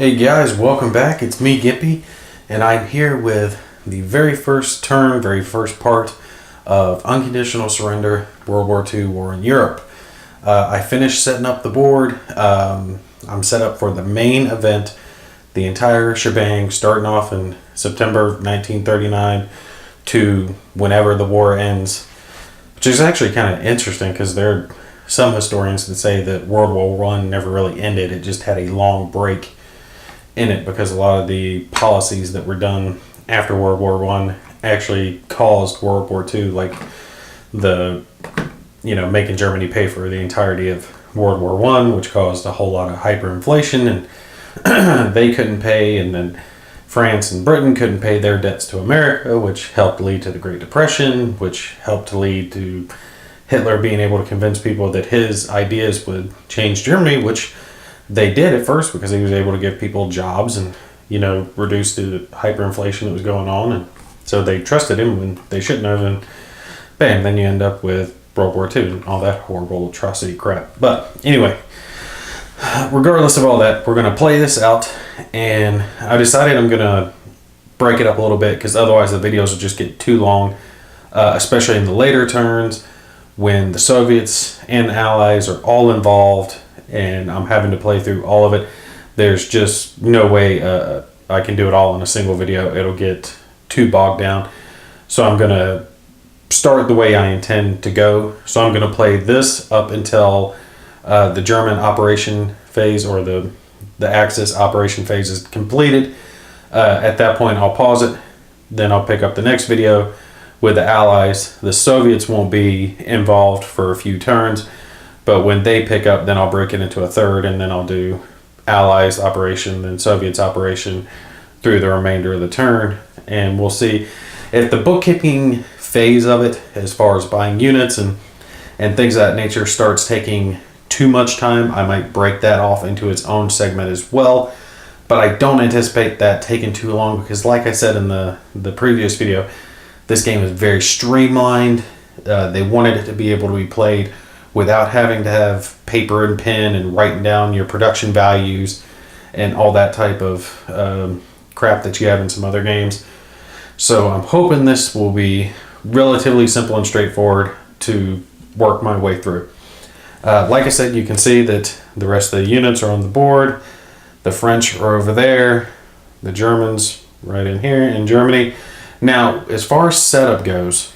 Hey guys, welcome back. It's me, Gippy, and I'm here with the very first turn, very first part of Unconditional Surrender, World War II War in Europe. I finished setting up the board. I'm set up for the main event, the entire shebang, starting off in September 1939 to whenever the war ends, which is actually kind of interesting because there are some historians that say that World War I never really ended. It just had a long break in it because a lot of the policies that were done after World War I actually caused World War II, like making Germany pay for the entirety of World War I, which caused a whole lot of hyperinflation, and they couldn't pay, and then France and Britain couldn't pay their debts to America, which helped lead to the Great Depression, which helped to lead to Hitler being able to convince people that his ideas would change Germany, which they did at first because he was able to give people jobs and, reduce the hyperinflation that was going on. And so they trusted him when they shouldn't have. And bam, then you end up with World War II and all that horrible atrocity crap. But anyway, regardless of all that, we're going to play this out. And I decided I'm going to break it up a little bit because otherwise the videos will just get too long, especially in the later turns when the Soviets and the Allies are all involved. And I'm having to play through all of it. There's just no way I can do it all in a single video. It'll get too bogged down. So I'm going to start the way I intend to go. So I'm going to play this up until the German operation phase or the Axis operation phase is completed. At that point, I'll pause it. Then I'll pick up the next video with the Allies. The Soviets won't be involved for a few turns. But when they pick up, then I'll break it into a third, and then I'll do Allies operation, then Soviets operation through the remainder of the turn. And we'll see if the bookkeeping phase of it, as far as buying units and things of that nature, starts taking too much time. I might break that off into its own segment as well. But I don't anticipate that taking too long because, like I said in the previous video, this game is very streamlined. They wanted it to be able to be played without having to have paper and pen and writing down your production values and all that type of crap that you have in some other games. So I'm hoping this will be relatively simple and straightforward to work my way through. Like I said, you can see that the rest of the units are on the board. The French are over there. The Germans right in here in Germany. Now, as far as setup goes,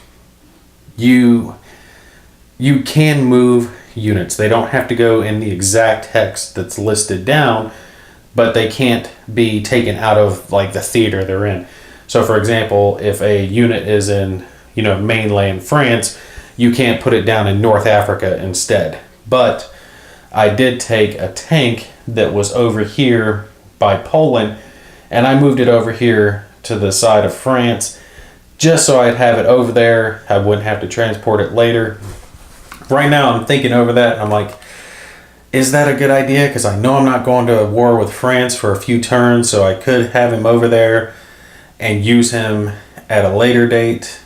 you can move units. They don't have to go in the exact hex that's listed down, but they can't be taken out of like the theater they're in. So for example, if a unit is in, mainland France, you can't put it down in North Africa instead. But I did take a tank that was over here by Poland and I moved it over here to the side of France just so I'd have it over there. I wouldn't have to transport it later. Right now I'm thinking over that and I'm like, is that a good idea? Because I know I'm not going to a war with France for a few turns, so I could have him over there and use him at a later date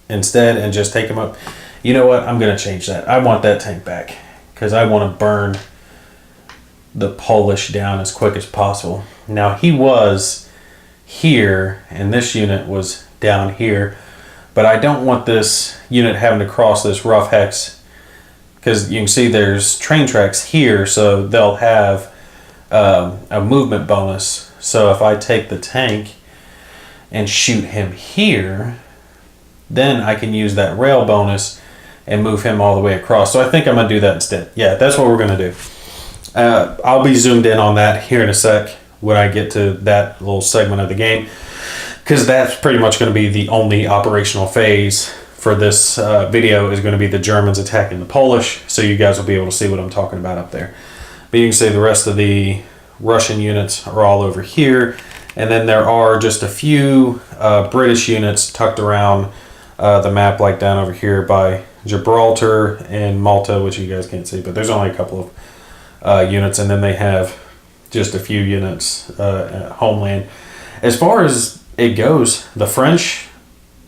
instead and just take him up. You know what? I'm going to change that. I want that tank back because I want to burn the Polish down as quick as possible. Now he was here and this unit was down here, but I don't want this unit having to cross this rough hex because you can see there's train tracks here, so they'll have a movement bonus. So if I take the tank and shoot him here, then I can use that rail bonus and move him all the way across. So I think I'm going to do that instead. Yeah, that's what we're going to do. I'll be zoomed in on that here in a sec when I get to that little segment of the game, because that's pretty much going to be the only operational phase for this video is going to be the Germans attacking the Polish, so you guys will be able to see what I'm talking about up there. But you can see the rest of the Russian units are all over here, and then there are just a few British units tucked around the map, like down over here by Gibraltar and Malta, which you guys can't see, but there's only a couple of units, and then they have just a few units at homeland. As far as it goes, the French,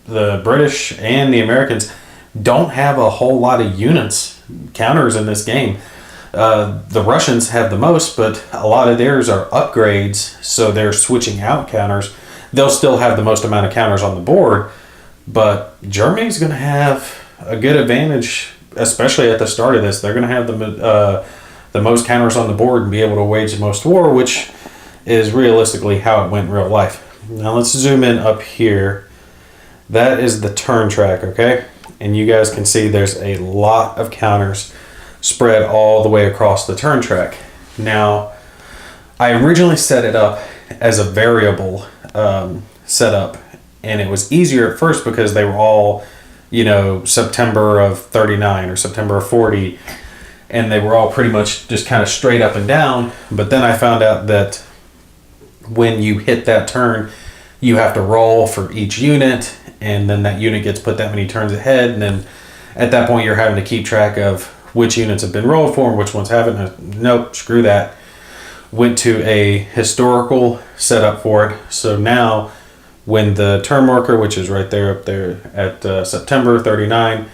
the British, and the Americans don't have a whole lot of units, counters in this game. The Russians have the most, but a lot of theirs are upgrades, so they're switching out counters. They'll still have the most amount of counters on the board, but Germany's going to have a good advantage, especially at the start of this. They're going to have the most counters on the board and be able to wage the most war, which is realistically how it went in real life. Now let's zoom in up here. That is the turn track, okay? And you guys can see there's a lot of counters spread all the way across the turn track. Now, I originally set it up as a variable setup, and it was easier at first because they were all, September of 39 or September of 40, and they were all pretty much just kind of straight up and down. But then I found out that when you hit that turn, you have to roll for each unit, and then that unit gets put that many turns ahead, and then at that point you're having to keep track of which units have been rolled for and which ones haven't. Nope, screw that. Went to a historical setup for it. So now when the turn marker, which is right there up there at September 39,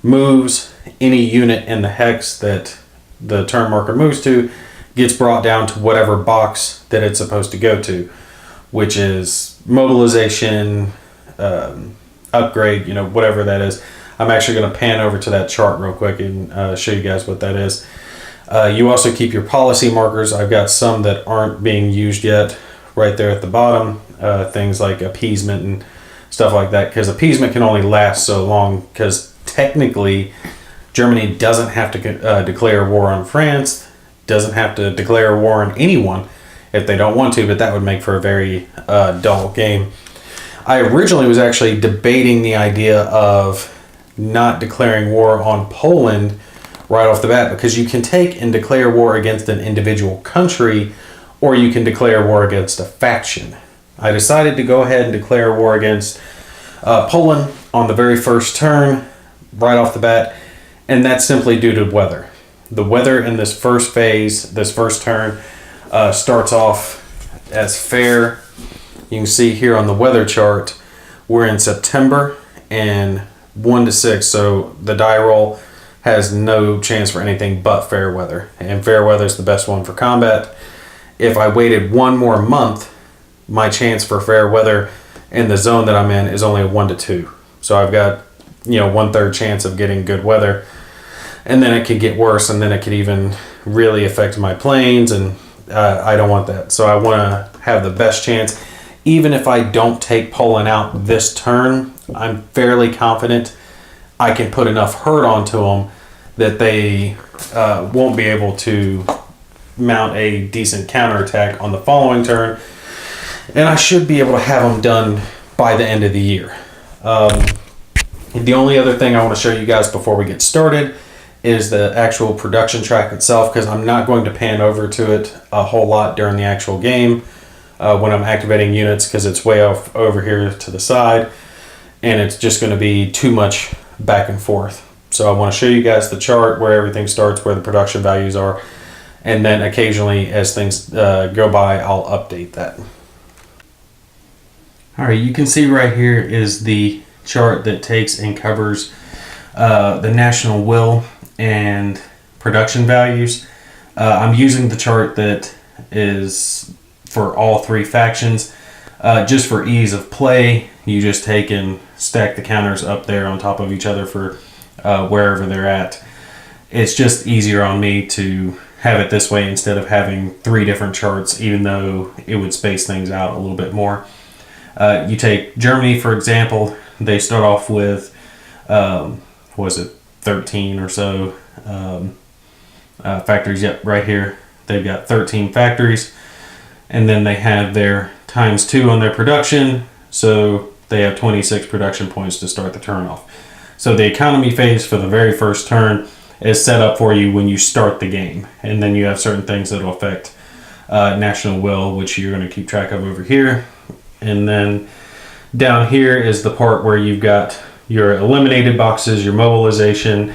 moves, any unit in the hex that the turn marker moves to gets brought down to whatever box that it's supposed to go to, which is mobilization, upgrade, whatever that is. I'm actually going to pan over to that chart real quick and show you guys what that is. You also keep your policy markers. I've got some that aren't being used yet right there at the bottom. Things like appeasement and stuff like that, because appeasement can only last so long, because technically Germany doesn't have to declare war on France, doesn't have to declare war on anyone if they don't want to, but that would make for a very dull game. I originally was actually debating the idea of not declaring war on Poland right off the bat, because you can take and declare war against an individual country, or you can declare war against a faction. I decided to go ahead and declare war against Poland on the very first turn, right off the bat, and that's simply due to weather. The weather in this first phase, this first turn, starts off as fair. You can see here on the weather chart, we're in September and 1 to 6, so the die roll has no chance for anything but fair weather, and fair weather is the best one for combat. If I waited one more month, my chance for fair weather in the zone that I'm in is only a 1 to 2, so I've got 1/3 chance of getting good weather, and then it could get worse, and then it could even really affect my planes, and I don't want that. So I want to have the best chance. Even if I don't take Poland out this turn, I'm fairly confident I can put enough hurt onto them that they won't be able to mount a decent counterattack on the following turn, and I should be able to have them done by the end of the year. The only other thing I want to show you guys before we get started is the actual production track itself, because I'm not going to pan over to it a whole lot during the actual game when I'm activating units, because it's way off over here to the side, and it's just going to be too much back and forth. So I want to show you guys the chart where everything starts, where the production values are, and then occasionally as things go by, I'll update that. All right, you can see right here is the chart that takes and covers the national will and production values. I'm using the chart that is for all three factions. Just for ease of play, you just take and stack the counters up there on top of each other for wherever they're at. It's just easier on me to have it this way instead of having three different charts, even though it would space things out a little bit more. You take Germany, for example. They start off with, 13 or so factories. Yep, right here. They've got 13 factories. And then they have their ×2 on their production. So they have 26 production points to start the turn off. So the economy phase for the very first turn is set up for you when you start the game. And then you have certain things that will affect national will, which you're going to keep track of over here. And then down here is the part where you've got your eliminated boxes, your mobilization,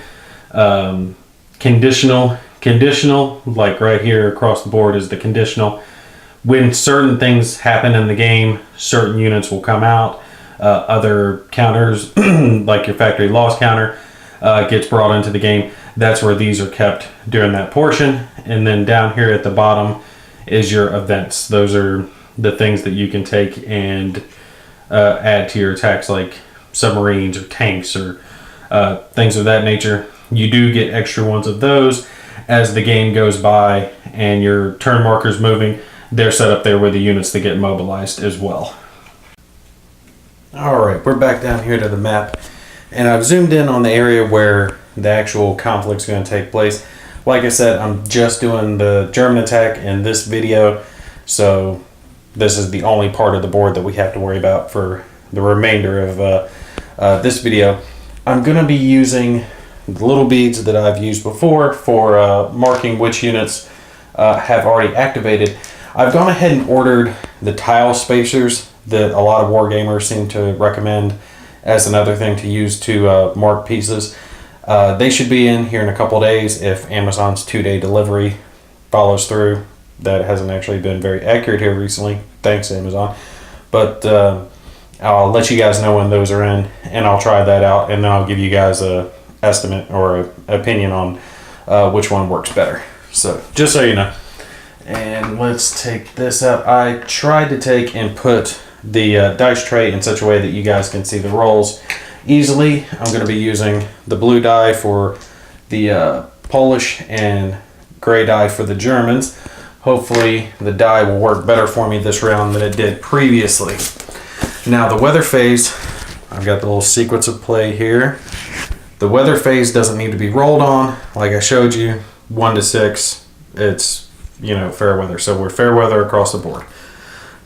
conditional, like right here across the board is the conditional. When certain things happen in the game, certain units will come out. Other counters, like your factory loss counter, gets brought into the game. That's where these are kept during that portion. And then down here at the bottom is your events. Those are the things that you can take and add to your attacks, like submarines or tanks or things of that nature. You do get extra ones of those as the game goes by and your turn markers moving. They're set up there with the units that get mobilized as well. Alright, we're back down here to the map, and I've zoomed in on the area where the actual conflict's going to take place. Like I said, I'm just doing the German attack in this video, so this is the only part of the board that we have to worry about for the remainder of this video. I'm going to be using the little beads that I've used before for marking which units have already activated. I've gone ahead and ordered the tile spacers that a lot of wargamers seem to recommend as another thing to use to mark pieces. They should be in here in a couple days if Amazon's 2-day delivery follows through. That hasn't actually been very accurate here recently, thanks Amazon. But I'll let you guys know when those are in, and I'll try that out, and then I'll give you guys a estimate or an opinion on which one works better. So just so you know. And let's take this out. I tried to take and put the dice tray in such a way that you guys can see the rolls easily. I'm going to be using the blue die for the Polish and gray die for the Germans. Hopefully the die will work better for me this round than it did previously. Now the weather phase, I've got the little sequence of play here. The weather phase doesn't need to be rolled on. Like I showed you, 1 to 6, it's, fair weather. So we're fair weather across the board.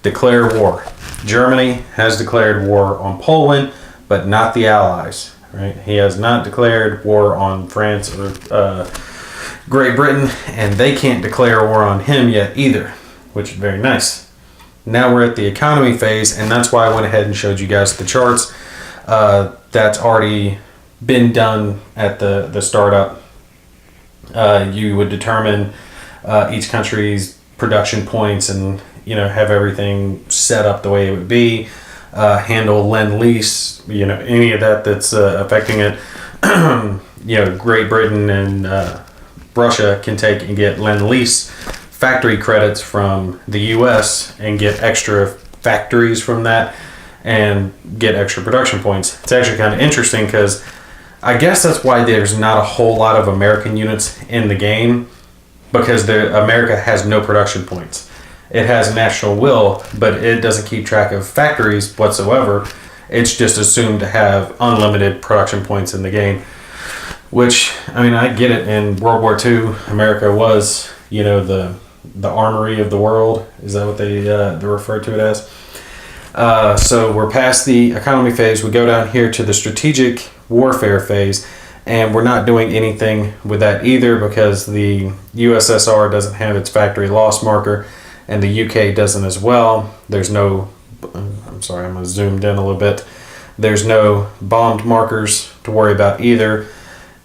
Declare war. Germany has declared war on Poland, but not the Allies. Right? He has not declared war on France or Great Britain, and they can't declare war on him yet either, which is very nice. Now we're at the economy phase, and that's why I went ahead and showed you guys the charts. That's already been done at the startup. You would determine each country's production points and have everything set up the way it would be, handle lend-lease, any of that that's affecting it. Great Britain and Russia can take and get lend-lease factory credits from the US and get extra factories from that and get extra production points. It's actually kind of interesting because I guess that's why there's not a whole lot of American units in the game, because America has no production points. It has national will, but it doesn't keep track of factories whatsoever. It's just assumed to have unlimited production points in the game, which, I get it. In World War II, America was, the armory of the world. Is that what they refer to it as? So we're past the economy phase. We go down here to the strategic warfare phase, and we're not doing anything with that either because the USSR doesn't have its factory loss marker, and the UK doesn't as well. There's no, I'm sorry, I'm going to zoom in a little bit. There's no bombed markers to worry about either,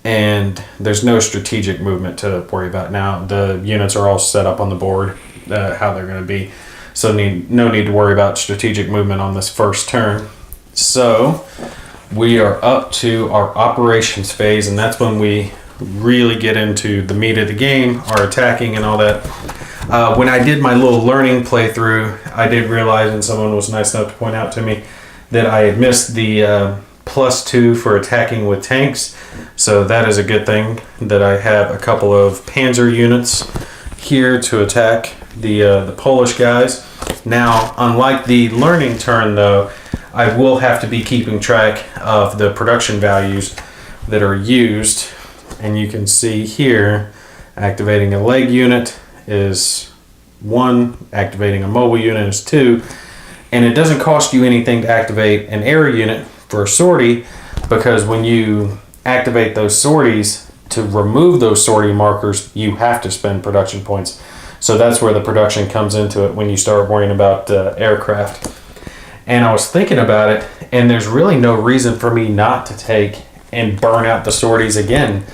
and there's no strategic movement to worry about. Now the units are all set up on the board how they're going to be, so no need to worry about strategic movement on this first turn. So we are up to our operations phase, and that's when we really get into the meat of the game, our attacking and all that. When I did my little learning playthrough, I did realize, and someone was nice enough to point out to me, that I had missed the +2 for attacking with tanks. So that is a good thing that I have a couple of Panzer units here to attack the Polish guys. Now, unlike the learning turn though, I will have to be keeping track of the production values that are used. And you can see here, activating a leg unit is 1, activating a mobile unit is 2, and it doesn't cost you anything to activate an air unit for a sortie, because when you activate those sorties, to remove those sortie markers, you have to spend production points. So that's where the production comes into it when you start worrying about aircraft. And I was thinking about it, and there's really no reason for me not to take and burn out the sorties again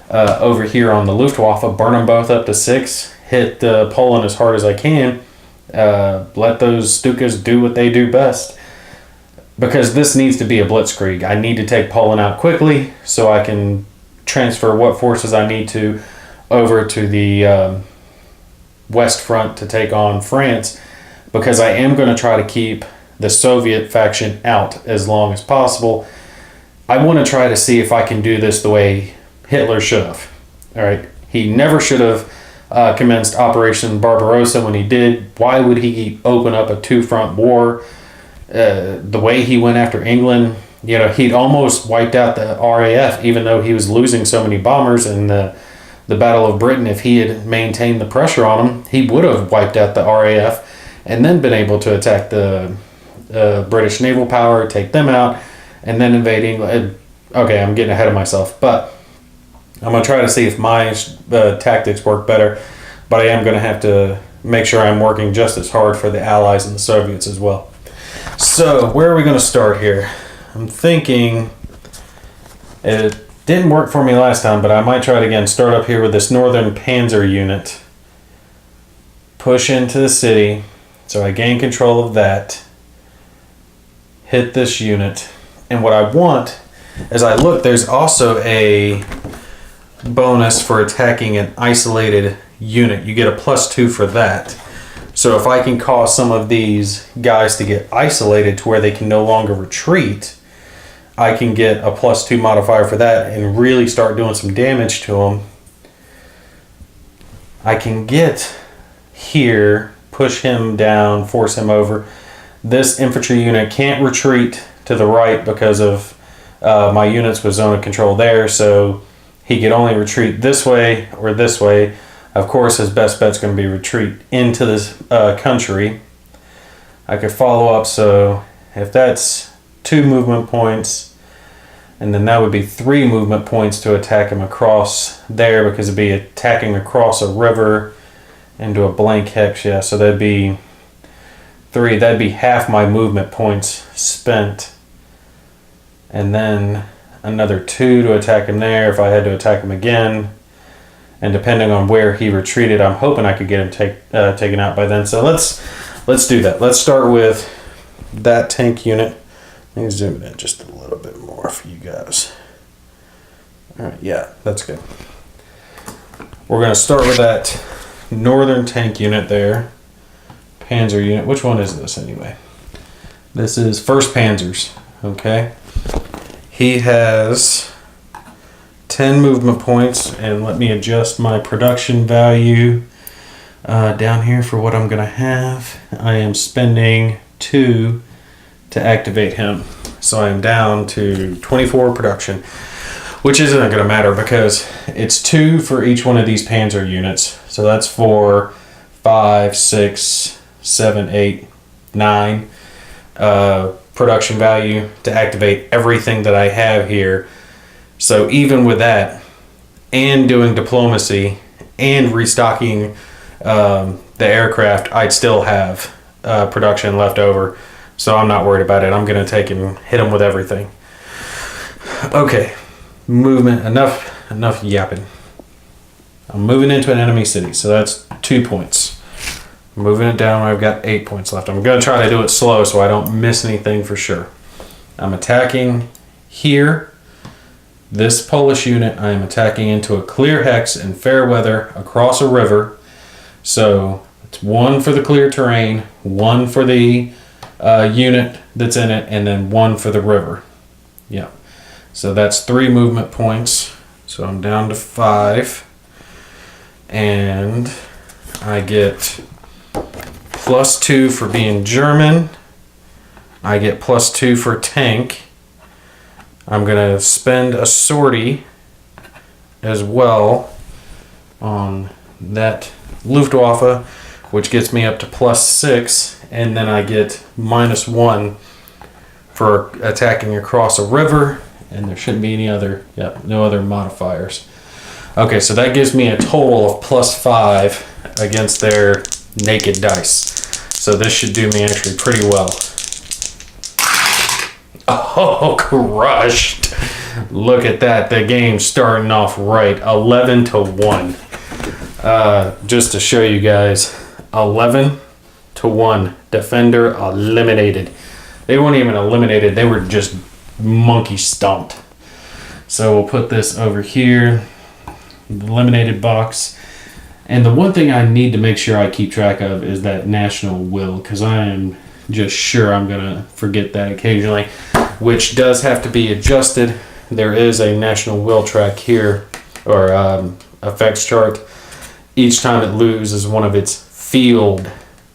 over here on the Luftwaffe, burn them both up to 6, hit Poland as hard as I can, let those Stukas do what they do best. Because this needs to be a Blitzkrieg. I need to take Poland out quickly so I can transfer what forces I need to over to the West Front to take on France, because I am going to try to keep the Soviet faction out as long as possible. I want to try to see if I can do this the way Hitler should have. All right, he never should have commenced Operation Barbarossa when he did. Why would he open up a two-front war? The way he went after England, you know, he'd almost wiped out the RAF, even though he was losing so many bombers in the Battle of Britain. If he had maintained the pressure on him, he would have wiped out the RAF and then been able to attack the British naval power, take them out, and then invade England. Okay, I'm getting ahead of myself, but I'm going to try to see if my tactics work better, but I am going to have to make sure I'm working just as hard for the Allies and the Soviets as well. So, where are we going to start here? I'm thinking, it didn't work for me last time, but I might try it again. Start up here with this Northern Panzer unit. Push into the city, so I gain control of that. Hit this unit. And what I want, as I look, there's also a bonus for attacking an isolated unit. You get a +2 for that. So if I can cause some of these guys to get isolated to where they can no longer retreat, I can get a +2 modifier for that and really start doing some damage to them. I can get here, push him down, force him over. This infantry unit can't retreat to the right because of my units with zone of control there, so he could only retreat this way or this way. Of course, his best bet's going to be retreat into this country. I could follow up, so if that's 2 movement points, and then that would be 3 movement points to attack him across there, because it'd be attacking across a river into a blank hex. Yeah, so that'd be 3. That'd be half my movement points spent. And then another 2 to attack him there if I had to attack him again. And depending on where he retreated, I'm hoping I could get him taken out by then. So let's do that. Let's start with that tank unit. Let me zoom it in just a little bit more for you guys. All right, yeah, that's good. We're going to start with that northern tank unit there. Panzer unit. Which one is this anyway? This is 1st Panzers. Okay. He has 10 movement points, and let me adjust my production value down here for what I'm going to have. I am spending 2 to activate him, so I am down to 24 production, which isn't going to matter because it's 2 for each one of these Panzer units. So that's 4, 5, 6, 7, 8, 9 production value to activate everything that I have here. So even with that, and doing diplomacy, and restocking the aircraft, I'd still have production left over. So I'm not worried about it. I'm going to take and hit him with everything. Okay, movement, enough yapping. I'm moving into an enemy city, so that's 2 points. Moving it down, I've got 8 points left. I'm going to try to do it slow so I don't miss anything for sure. I'm attacking here. This Polish unit, I am attacking into a clear hex in fair weather across a river. So it's 1 for the clear terrain, 1 for the unit that's in it, and then 1 for the river. Yeah. So that's 3 movement points. So I'm down to 5. And I get +2 for being German. I get +2 for tank. I'm going to spend a sortie as well on that Luftwaffe, which gets me up to +6, and then I get -1 for attacking across a river, and there shouldn't be any other, no other modifiers. Okay, so that gives me a total of +5 against their naked dice. So this should do me actually pretty well. Oh, crushed. Look at that. The game's starting off right. 11-1. Just to show you guys, 11-1. Defender eliminated. They weren't even eliminated. They were just monkey stomped. So we'll put this over here, the eliminated box. And the one thing I need to make sure I keep track of is that national will, because I am just sure I'm going to forget that occasionally, which does have to be adjusted. There is a national will track here, or effects chart. Each time it loses one of its field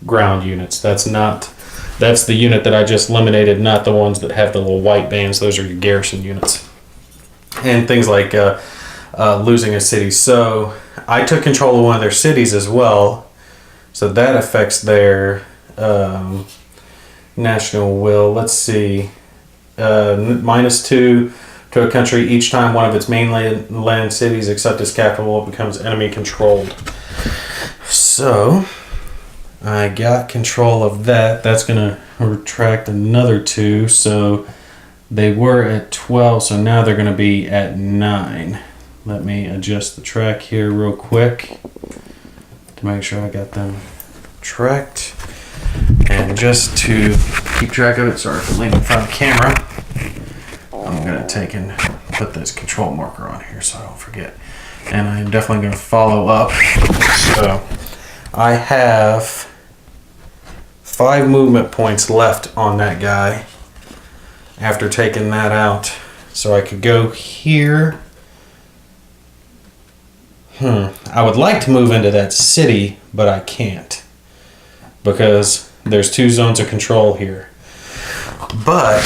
ground units. That's the unit that I just eliminated, not the ones that have the little white bands. Those are your garrison units. And things like losing a city. So I took control of one of their cities as well. So that affects their national will. Let's see. -2 to a country each time one of its mainland cities except its capital becomes enemy controlled. So I got control of that. That's going to retract another 2. So they were at 12. So now they're going to be at 9. Let me adjust the track here real quick to make sure I got them tracked. And just to keep track of it, sorry for leaning in front of the camera, I'm going to take and put this control marker on here so I don't forget. And I'm definitely going to follow up. So I have 5 movement points left on that guy after taking that out. So I could go here. I would like to move into that city, but I can't because there's 2 zones of control here. But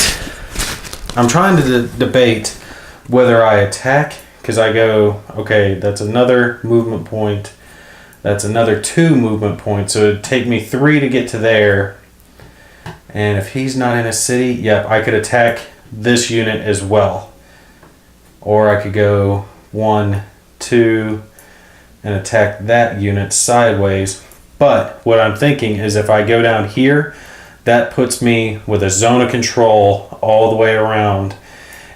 I'm trying to debate whether I attack, because I go, okay, that's another movement point. That's another 2 movement points. So it'd take me 3 to get to there. And if he's not in a city, yep, I could attack this unit as well. Or I could go 1, 2, and attack that unit sideways. But what I'm thinking is if I go down here, that puts me with a zone of control all the way around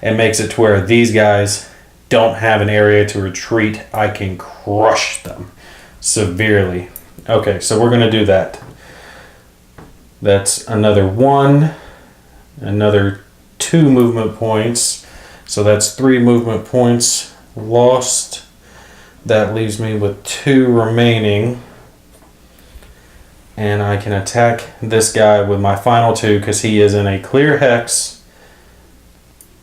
and makes it to where these guys don't have an area to retreat. I can crush them severely. Okay, so we're going to do that. That's another 1, another 2 movement points. So that's 3 movement points lost. That leaves me with 2 remaining. And I can attack this guy with my final 2 because he is in a clear hex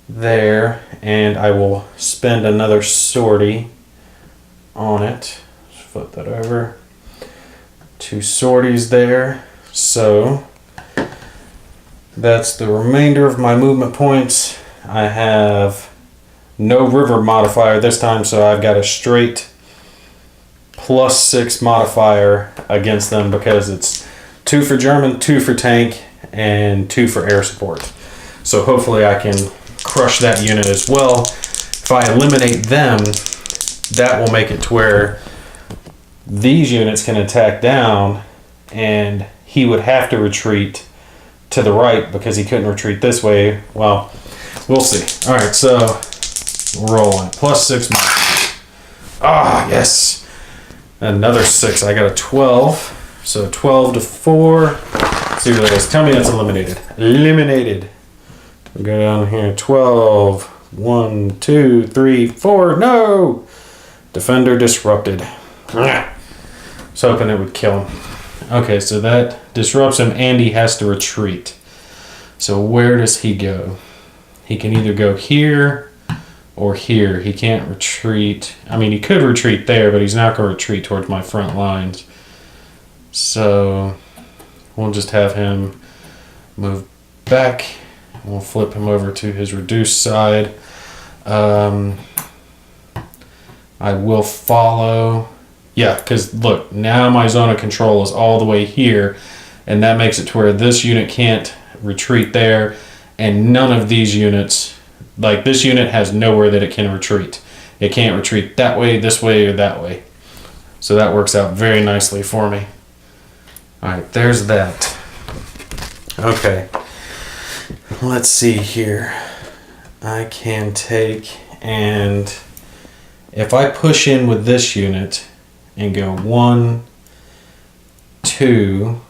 there. And I will spend another sortie on it. Just flip that over. 2 sorties there. So that's the remainder of my movement points. I have no river modifier this time, so I've got a straight +6 modifier against them because it's 2 for German, 2 for tank, and 2 for air support. So hopefully I can crush that unit as well. If I eliminate them, that will make it to where these units can attack down and he would have to retreat to the right because he couldn't retreat this way. Well, we'll see. All right, so we're rolling. +6 modifier. Ah, yes. Another 6. I got a 12. So 12 to 4. Let's see what that is. Tell me that's eliminated. Eliminated. We go down here. 12. 1, 2, 3, 4. No! Defender disrupted. I was hoping it would kill him. Okay, so that disrupts him and he has to retreat. So where does he go? He can either go here or here. He can't retreat. I mean, he could retreat there, but he's not going to retreat towards my front lines. So we'll just have him move back. We'll flip him over to his reduced side. I will follow. Yeah, because look, now my zone of control is all the way here, and that makes it to where this unit can't retreat there, and none of these units, like this unit has nowhere that it can retreat. It can't retreat that way, this way, or that way. So that works out very nicely for me. Alright, there's that. Okay. Let's see here. I can take, and if I push in with this unit and go 1, 2,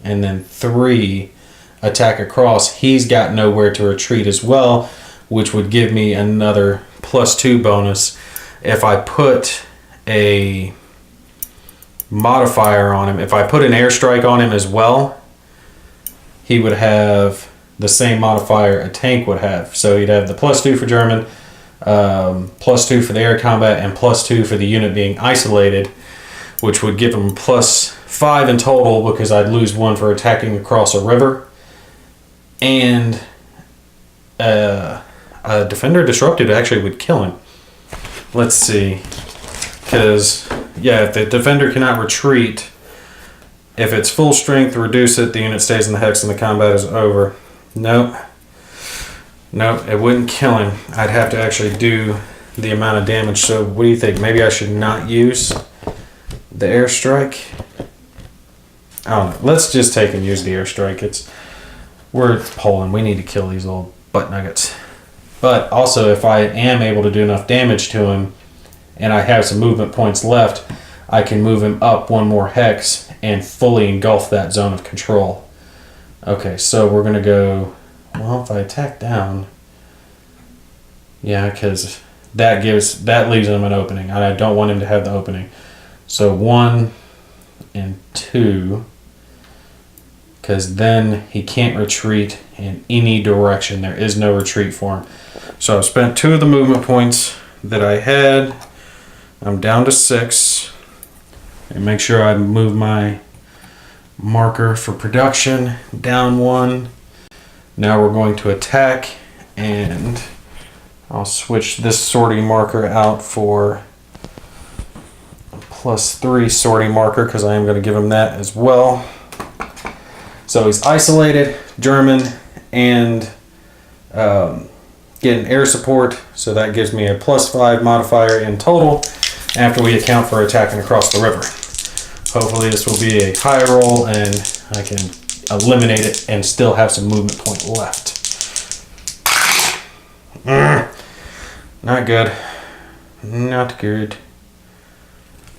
and then 3, attack across, he's got nowhere to retreat as well, which would give me another +2 bonus. If I put a modifier on him, if I put an airstrike on him as well, he would have the same modifier a tank would have. So he'd have the +2 for German, +2 for the air combat, and +2 for the unit being isolated, which would give him +5 in total, because I'd lose 1 for attacking across a river. And a defender disrupted actually would kill him. Let's see. Because, yeah, if the defender cannot retreat, if it's full strength, reduce it, the unit stays in the hex and the combat is over. Nope. Nope, it wouldn't kill him. I'd have to actually do the amount of damage. So what do you think? Maybe I should not use the airstrike? I don't know. Let's just take and use the airstrike. We're Poland. We need to kill these little butt nuggets. But also, if I am able to do enough damage to him and I have some movement points left, I can move him up 1 more hex and fully engulf that zone of control. Okay, so we're going to go... Well, if I attack down... Yeah, because that leaves him an opening. And I don't want him to have the opening. So 1 and 2... because then he can't retreat in any direction. There is no retreat for him. So I've spent 2 of the movement points that I had. I'm down to 6. And make sure I move my marker for production. Down 1. Now we're going to attack, and I'll switch this sorting marker out for a +3 sorting marker, because I am going to give him that as well. So he's isolated, German, and getting air support. So that gives me a +5 modifier in total after we account for attacking across the river. Hopefully this will be a high roll and I can eliminate it and still have some movement point left. Not good. Not good.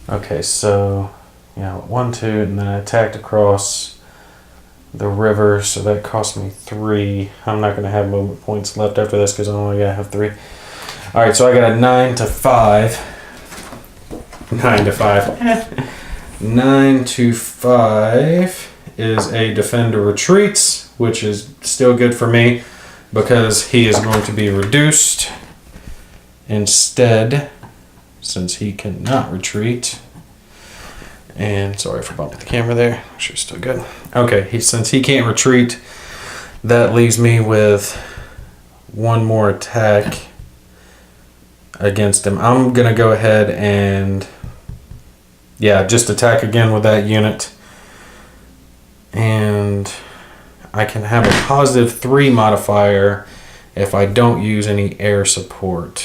Okay, so yeah, 1, 2, and then I attacked across the river, so that cost me 3. I'm not going to have movement points left after this because I'm only going to have 3. Alright, so I got a 9 to 5. 9 to 5. 9 to 5 is a defender retreats, which is still good for me because he is going to be reduced instead, since he cannot retreat. And sorry for bumping the camera there. Sure, still good. Okay, since he can't retreat, that leaves me with 1 more attack against him. I'm gonna go ahead and just attack again with that unit, and I can have a +3 modifier if I don't use any air support.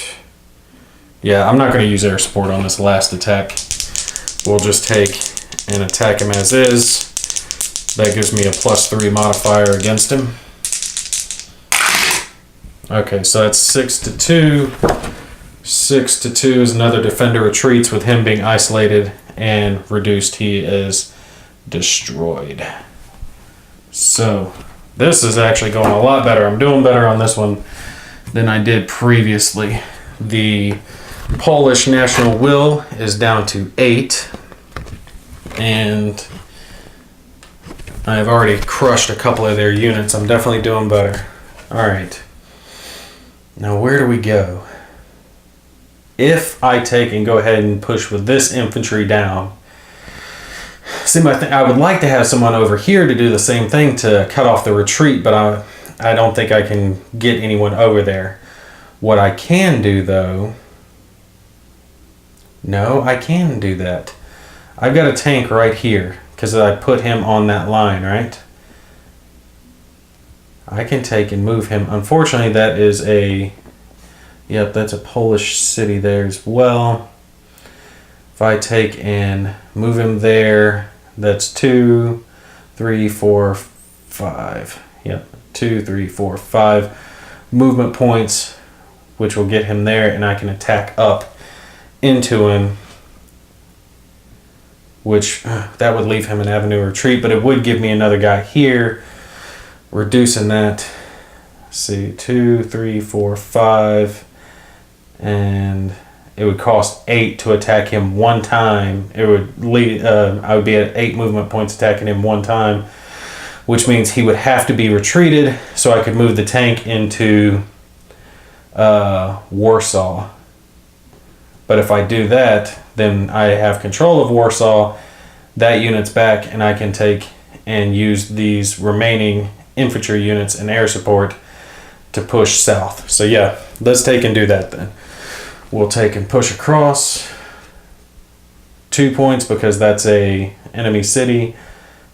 Yeah, I'm not going to use air support on this last attack. We'll just take and attack him as is. That gives me a +3 modifier against him. Okay, so that's 6 to 2. 6 to 2 is another defender retreats. With him being isolated and reduced, he is destroyed. So this is actually going a lot better. I'm doing better on this one than I did previously. The Polish national will is down to 8, and I've already crushed a couple of their units. I'm definitely doing better. Alright, now where do we go? If I take and go ahead and push with this infantry down, see, I would like to have someone over here to do the same thing to cut off the retreat, but I don't think I can get anyone over there. What I can do, though... No, I can do that. I've got a tank right here, because I put him on that line, right? I can take and move him. Unfortunately, that is a... Yep, that's a Polish city there as well. If I take and move him there, that's 2, 3, 4, 5. Yep, 2, 3, 4, 5 movement points, which will get him there, and I can attack up into him, which that would leave him an avenue of retreat, but it would give me another guy here, reducing that. see, 2, 3, 4, 5, and it would cost 8 to attack him one time. It would lead. I would be at 8 movement points attacking him one time, which means he would have to be retreated so I could move the tank into Warsaw. But if I do that, then I have control of Warsaw. That unit's back, and I can take and use these remaining infantry units and air support to push south. So yeah, let's take and do that then. We'll take and push across 2 points because that's a enemy city.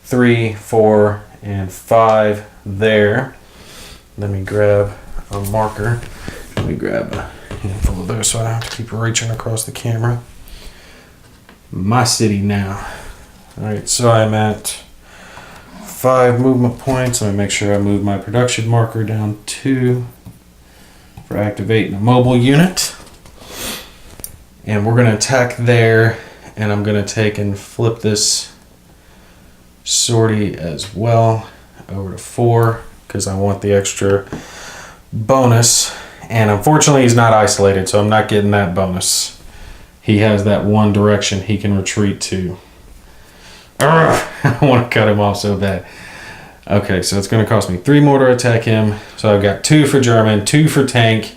3, 4, and 5 there. Let me grab a marker. Let me grab a handful of those so I don't have to keep reaching across the camera. My city now. Alright, so I'm at 5 movement points. Let me make sure I move my production marker down 2 for activating a mobile unit. And we're going to attack there, and I'm going to take and flip this sortie as well over to 4 because I want the extra bonus. And unfortunately he's not isolated, so I'm not getting that bonus. He has that one direction he can retreat to. I want to cut him off so bad. Okay, so it's going to cost me 3 more to attack him. So I've got 2 for German, 2 for tank,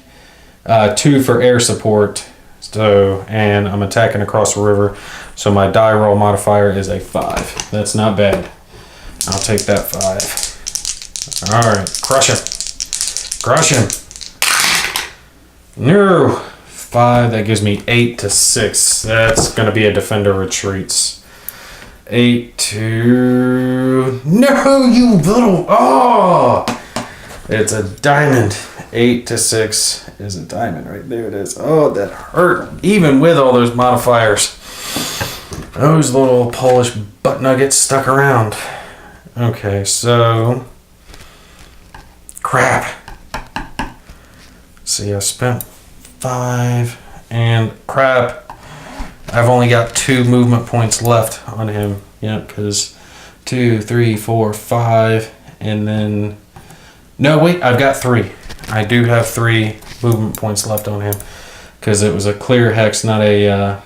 2 for air support. So, and I'm attacking across the river. So my die roll modifier is a 5. That's not bad. I'll take that 5. Alright, crush him. Crush him. No. 5, that gives me 8 to 6. That's going to be a defender retreats. 8 to... No, you little... Oh! It's a diamond. 8 to 6 is a diamond. Right there it is. Oh, that hurt. Even with all those modifiers. Those little Polish butt nuggets stuck around. Okay, so... Crap. See, I spent 5 and crap. I've only got 2 movement points left on him. Yep, because 2, 3, 4, 5, and then... No, wait, I've got 3. I do have 3 movement points left on him because it was a clear hex, not a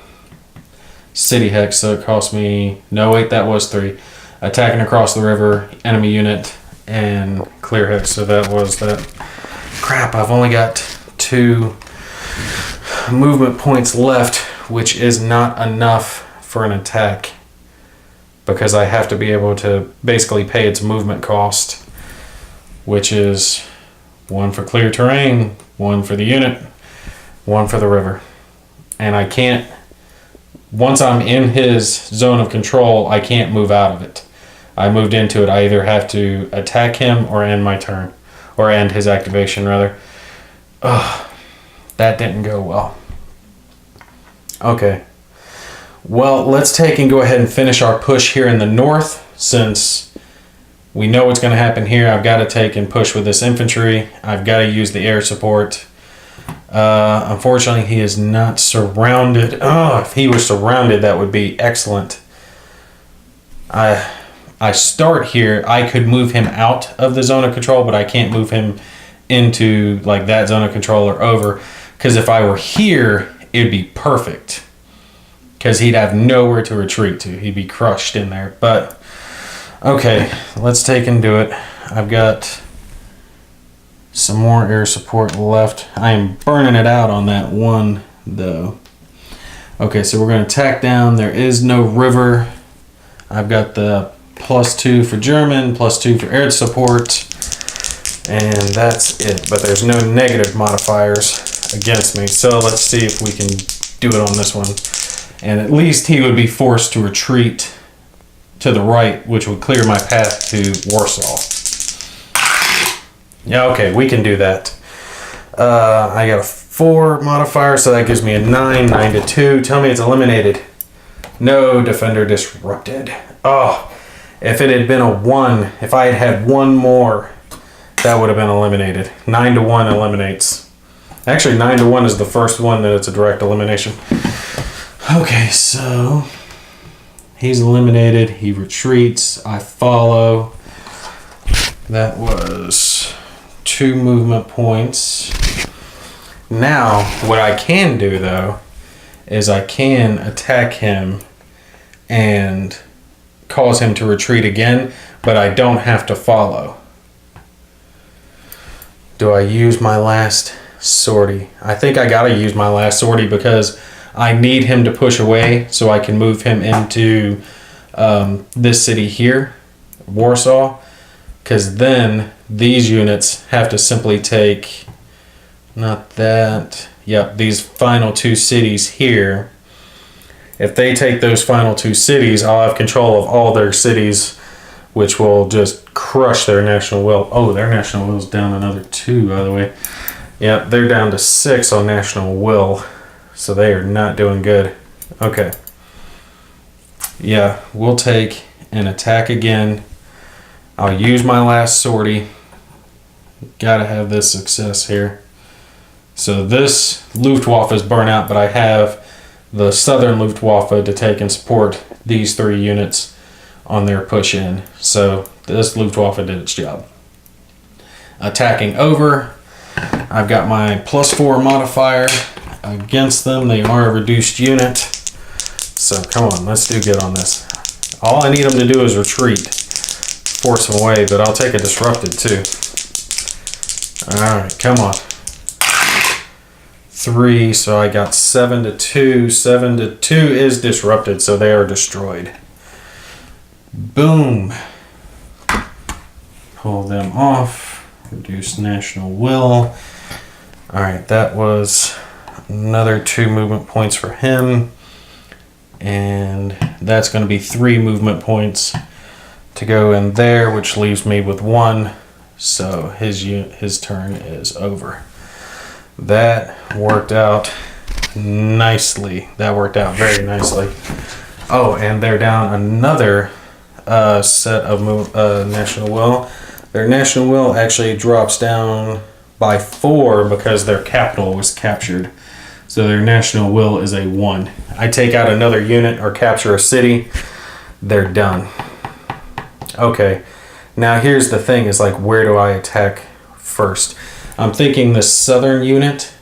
city hex, so it cost me... No, wait, that was 3. Attacking across the river, enemy unit, and clear hex, so that was that. Crap, I've only got 2 movement points left, which is not enough for an attack because I have to be able to basically pay its movement cost, which is 1 for clear terrain, 1 for the unit, 1 for the river. And I can't, once I'm in his zone of control, I can't move out of it. I moved into it. I either have to attack him or end my turn, or end his activation rather. Ugh, that didn't go well. Okay. Well, let's take and go ahead and finish our push here in the north since we know what's going to happen here. I've got to take and push with this infantry. I've got to use the air support. Unfortunately, he is not surrounded. Oh, if he was surrounded, that would be excellent. I start here. I could move him out of the zone of control, but I can't move him into like that zone of control or over. Because if I were here, it'd be perfect. Because he'd have nowhere to retreat to. He'd be crushed in there. But, okay, let's take and do it. I've got some more air support left. I am burning it out on that one, though. Okay, so we're going to tack down. There is no river. I've got the +2 for German, +2 for air support. And that's it. But there's no negative modifiers against me. So let's see if we can do it on this one. And at least he would be forced to retreat to the right, which would clear my path to Warsaw. Yeah, okay, we can do that. I got a 4 modifier, so that gives me a 9, 9 to 2. Tell me it's eliminated. No, defender disrupted. Oh, if it had been a 1, if I had had 1 more, that would have been eliminated. 9 to 1 eliminates. Actually, 9 to 1 is the first one that it's a direct elimination. Okay, so he's eliminated. He retreats. I follow. That was 2 movement points. Now, what I can do though, is I can attack him and cause him to retreat again, but I don't have to follow. Do I use my last sortie? I think I gotta use my last sortie because I need him to push away so I can move him into this city here, Warsaw, because then these units have to simply take, not that, yep, these final 2 cities here. If they take those final 2 cities, I'll have control of all their cities, which will just crush their national will. Oh, their national will is down another 2, by the way. Yep, they're down to 6 on national will, so they are not doing good. Okay. Yeah, we'll take an attack again. I'll use my last sortie. Gotta have this success here. So this Luftwaffe is burnt out, but I have the southern Luftwaffe to take and support these 3 units on their push in. So this Luftwaffe did its job. Attacking over. I've got my +4 modifier against them. They are a reduced unit. So come on, let's do good on this. All I need them to do is retreat. Force them away, but I'll take a disrupted too. Alright, come on. 3, so I got 7 to 2. 7 to 2 is disrupted, so they are destroyed. Boom. Pull them off. Reduce national will. Alright, that was another 2 movement points for him. And that's going to be 3 movement points to go in there, which leaves me with 1. So his turn is over. That worked out nicely. That worked out very nicely. Oh, and they're down another set of national will. Their national will actually drops down by 4 because their capital was captured. So their national will is a 1. I take out another unit or capture a city, they're done. Okay, now here's the thing, is like, where do I attack first? I'm thinking the southern unit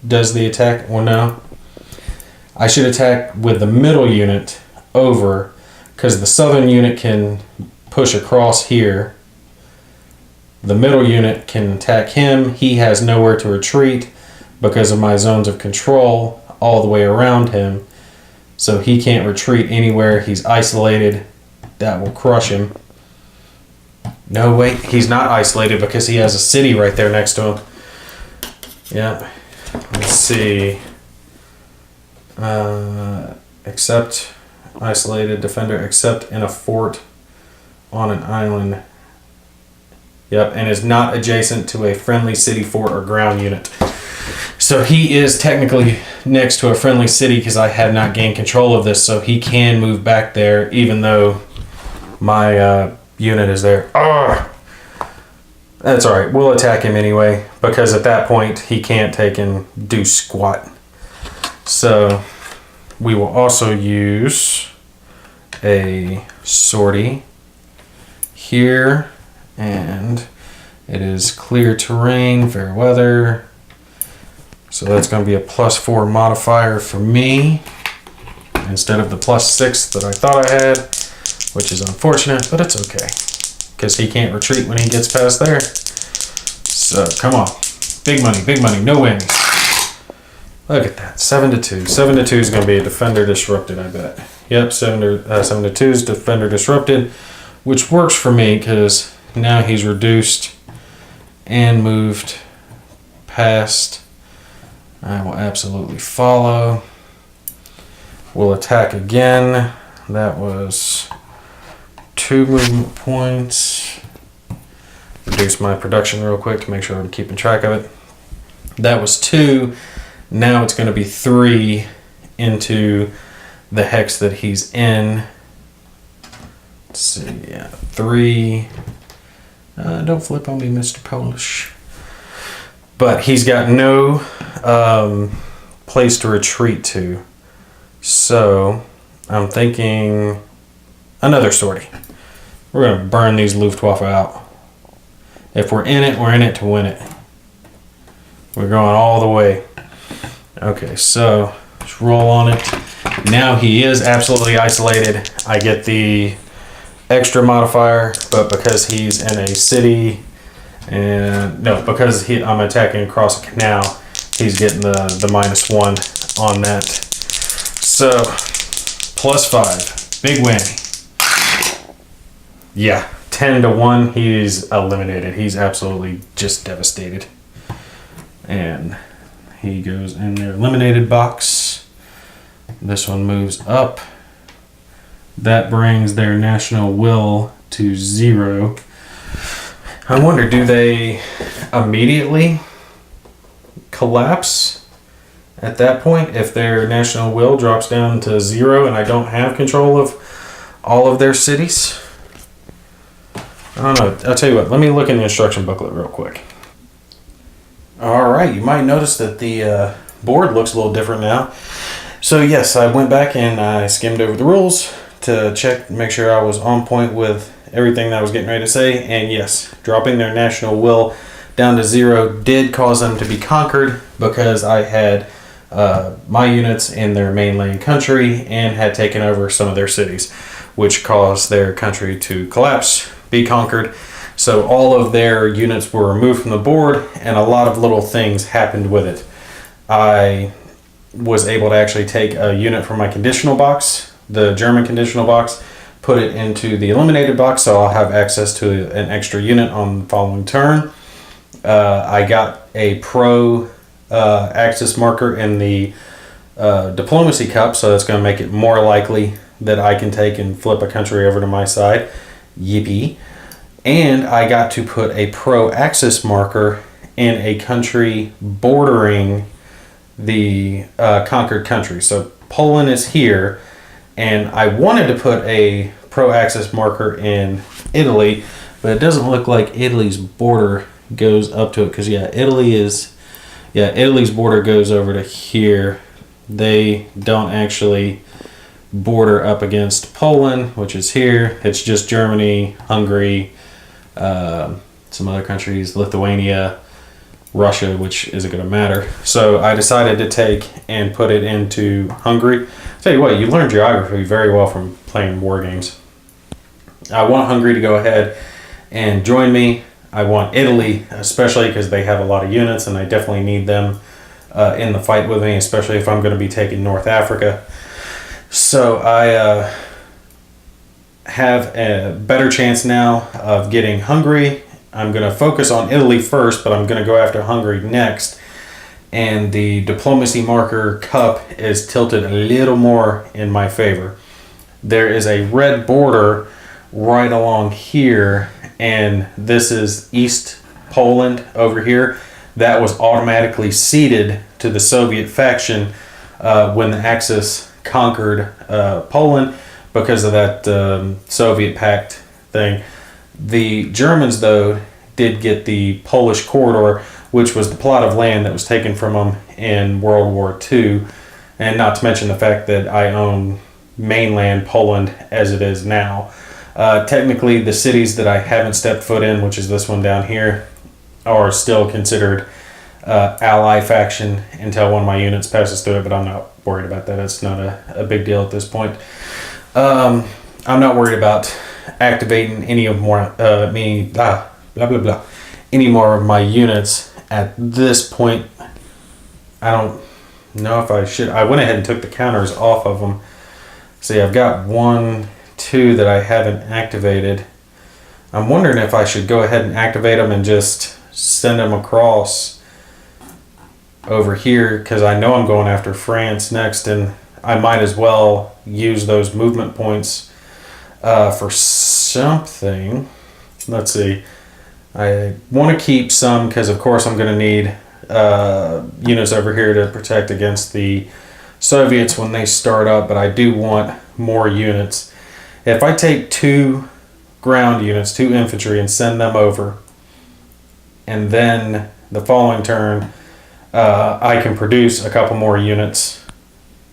does the attack, or no? I should attack with the middle unit over, because the southern unit can push across here. The middle unit can attack him. He has nowhere to retreat because of my zones of control all the way around him. So he can't retreat anywhere. He's isolated. That will crush him. No, wait, he's not isolated because he has a city right there next to him. Yeah. Let's see. Except isolated defender, except in a fort on an island. Yep, and is not adjacent to a friendly city, fort, or ground unit. So he is technically next to a friendly city because I have not gained control of this, so he can move back there even though my unit is there. That's alright, we'll attack him anyway because at that point he can't take and do squat. So we will also use a sortie here, and it is clear terrain, fair weather. So that's going to be a +4 modifier for me instead of the +6 that I thought I had, which is unfortunate, but it's okay because he can't retreat when he gets past there. So come on, big money, no whammies. Look at that, 7 to 2. 7 to 2 is going to be a defender disrupted, I bet. Yep, 7 to 2 is defender disrupted, which works for me because now he's reduced and moved past. I will absolutely follow. We'll attack again. That was 2 movement points. Reduce my production real quick to make sure I'm keeping track of it. That was 2. Now it's going to be 3 into the hex that he's in. Let's see, yeah, 3. Don't flip on me, Mr. Polish. But he's got no place to retreat to. So I'm thinking another sortie. We're going to burn these Luftwaffe out. If we're in it to win it. We're going all the way. Okay, so let's roll on it. Now he is absolutely isolated. I get the extra modifier, but because he's in a city, and no, because I'm attacking across a canal, he's getting the -1 on that. So +5, big win. Yeah, 10-1. He's eliminated. He's absolutely just devastated. And he goes in their eliminated box. This one moves up. That brings their national will to 0. I wonder, do they immediately collapse at that point if their national will drops down to 0 and I don't have control of all of their cities? I don't know. I'll tell you what, let me look in the instruction booklet real quick. Alright, you might notice that the board looks a little different now. So yes, I went back and I skimmed over the rules to check, make sure I was on point with everything that I was getting ready to say. And yes, dropping their national will down to 0 did cause them to be conquered because I had my units in their mainland country and had taken over some of their cities, which caused their country to collapse, be conquered. So all of their units were removed from the board and a lot of little things happened with it. I was able to actually take a unit from my conditional box, the German conditional box, put it into the eliminated box, so I'll have access to an extra unit on the following turn. I got a pro axis marker in the diplomacy cup, so that's going to make it more likely that I can take and flip a country over to my side. Yippee. And I got to put a pro axis marker in a country bordering the conquered country. So Poland is here, and I wanted to put a pro axis marker in Italy, but it doesn't look like Italy's border goes up to it, because Italy's border goes over to here. They don't actually border up against Poland, which is here. It's just Germany, Hungary, some other countries, Lithuania, Russia, which isn't going to matter. So I decided to take and put it into Hungary. Tell you what, you learn geography very well from playing war games. I want Hungary to go ahead and join me. I want Italy, especially because they have a lot of units and I definitely need them in the fight with me, especially if I'm going to be taking North Africa. So I have a better chance now of getting Hungary. I'm going to focus on Italy first, but I'm going to go after Hungary next. And the diplomacy marker cup is tilted a little more in my favor. There is a red border right along here, and this is East Poland over here. That was automatically ceded to the Soviet faction when the Axis conquered Poland because of that Soviet pact thing. The Germans, though, did get the Polish corridor, which was the plot of land that was taken from them in World War II, and not to mention the fact that I own mainland Poland as it is now. Technically, the cities that I haven't stepped foot in, which is this one down here, are still considered ally faction until one of my units passes through it, but I'm not worried about that. It's not a big deal at this point. I'm not worried about activating any of more any more of my units at this point. I don't know if I should. I went ahead and took the counters off of them. See, I've got 1, 2 that I haven't activated. I'm wondering if I should go ahead and activate them and just send them across over here, because I know I'm going after France next, and I might as well use those movement points for something. Let's see. I want to keep some because, of course, I'm going to need units over here to protect against the Soviets when they start up, but I do want more units. If I take 2 ground units, 2 infantry, and send them over, and then the following turn I can produce a couple more units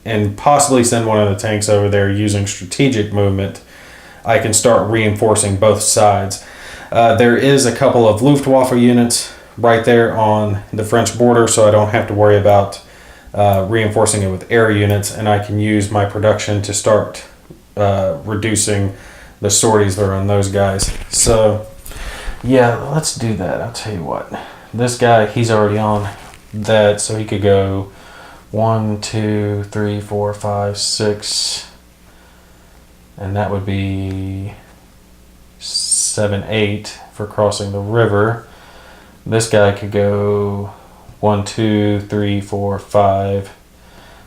and possibly send one of the tanks over there using strategic movement, I can start reinforcing both sides. There is a couple of Luftwaffe units right there on the French border, so I don't have to worry about reinforcing it with air units, and I can use my production to start reducing the sorties that are on those guys. So yeah, let's do that. I'll tell you what, this guy, he's already on that, so he could go 1, 2, 3, 4, 5, 6, and that would be 7, 8 for crossing the river. This guy could go 1, 2, 3, 4, 5,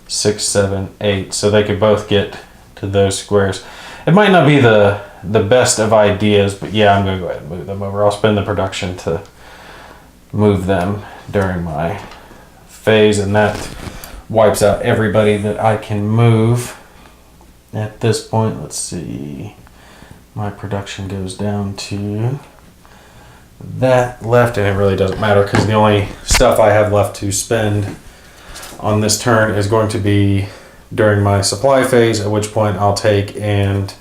6, 7, 8. So they could both get to those squares. It might not be the best of ideas, but yeah, I'm going to go ahead and move them over. I'll spend the production to move them during my phase, and that wipes out everybody that I can move. At this point, let's see. My production goes down to that left, and it really doesn't matter because the only stuff I have left to spend on this turn is going to be during my supply phase, at which point I'll take and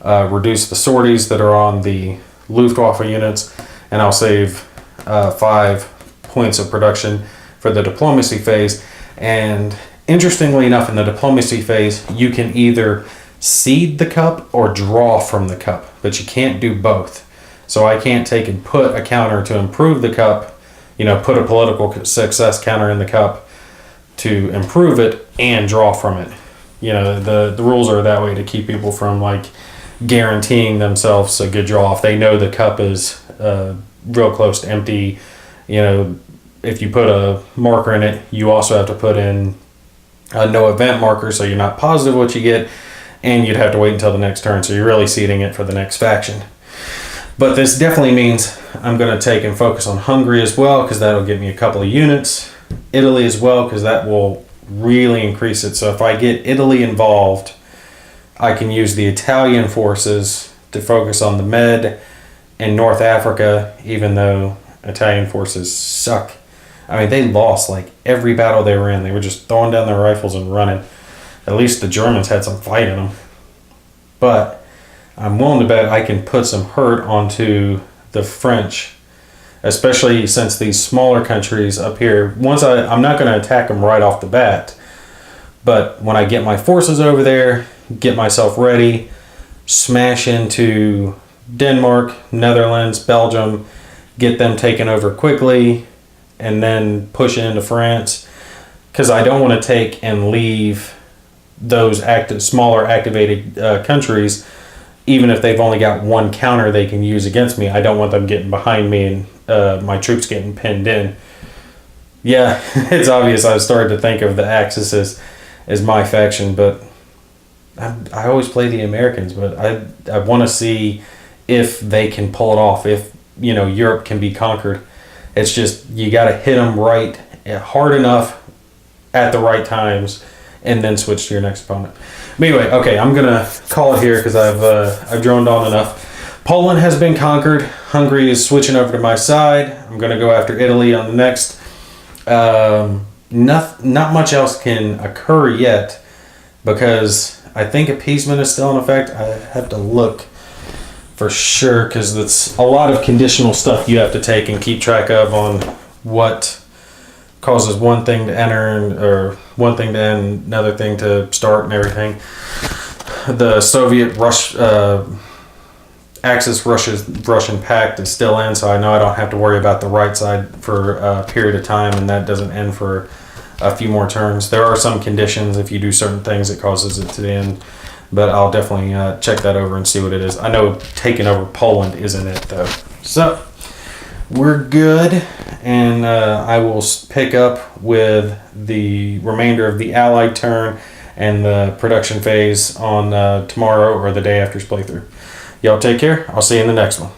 reduce the sorties that are on the Luftwaffe units, and I'll save 5 points of production for the diplomacy phase. And interestingly enough, in the diplomacy phase, you can either seed the cup or draw from the cup, but you can't do both. So I can't take and put a counter to improve the cup, put a political success counter in the cup to improve it and draw from it. The rules are that way to keep people from like guaranteeing themselves a good draw. If they know the cup is real close to empty, if you put a marker in it, you also have to put in a no event marker, so you're not positive what you get, and you'd have to wait until the next turn, so you're really seeding it for the next faction. But this definitely means I'm going to take and focus on Hungary as well, because that'll give me a couple of units. Italy as well, because that will really increase it. So if I get Italy involved, I can use the Italian forces to focus on the Med and North Africa, even though Italian forces suck. I mean, they lost like every battle they were in. They were just throwing down their rifles and running. At least the Germans had some fight in them. But I'm willing to bet I can put some hurt onto the French, especially since these smaller countries up here, I'm not going to attack them right off the bat, but when I get my forces over there, get myself ready, smash into Denmark, Netherlands, Belgium, get them taken over quickly, and then push into France, because I don't want to take and leave those smaller activated countries, even if they've only got one counter they can use against me. I don't want them getting behind me and my troops getting pinned in. Yeah, it's obvious I've started to think of the Axis as my faction, but I always play the Americans, but I want to see if they can pull it off, if Europe can be conquered. It's just, you got to hit them right, hard enough at the right times, and then switch to your next opponent. But anyway, okay, I'm gonna call it here because I've droned on enough. Poland has been conquered. Hungary is switching over to my side. I'm gonna go after Italy on the next. Not much else can occur yet because I think appeasement is still in effect. I have to look for sure because it's a lot of conditional stuff you have to take and keep track of on what causes one thing to enter or one thing to end, another thing to start, and everything. The Soviet Axis Russian pact is still in, so I know I don't have to worry about the right side for a period of time, and that doesn't end for a few more turns. There are some conditions if you do certain things it causes it to end, but I'll definitely check that over and see what it is. I know taking over Poland isn't it though. So we're good, and I will pick up with the remainder of the Allied turn and the production phase on tomorrow or the day after's playthrough. Y'all take care. I'll see you in the next one.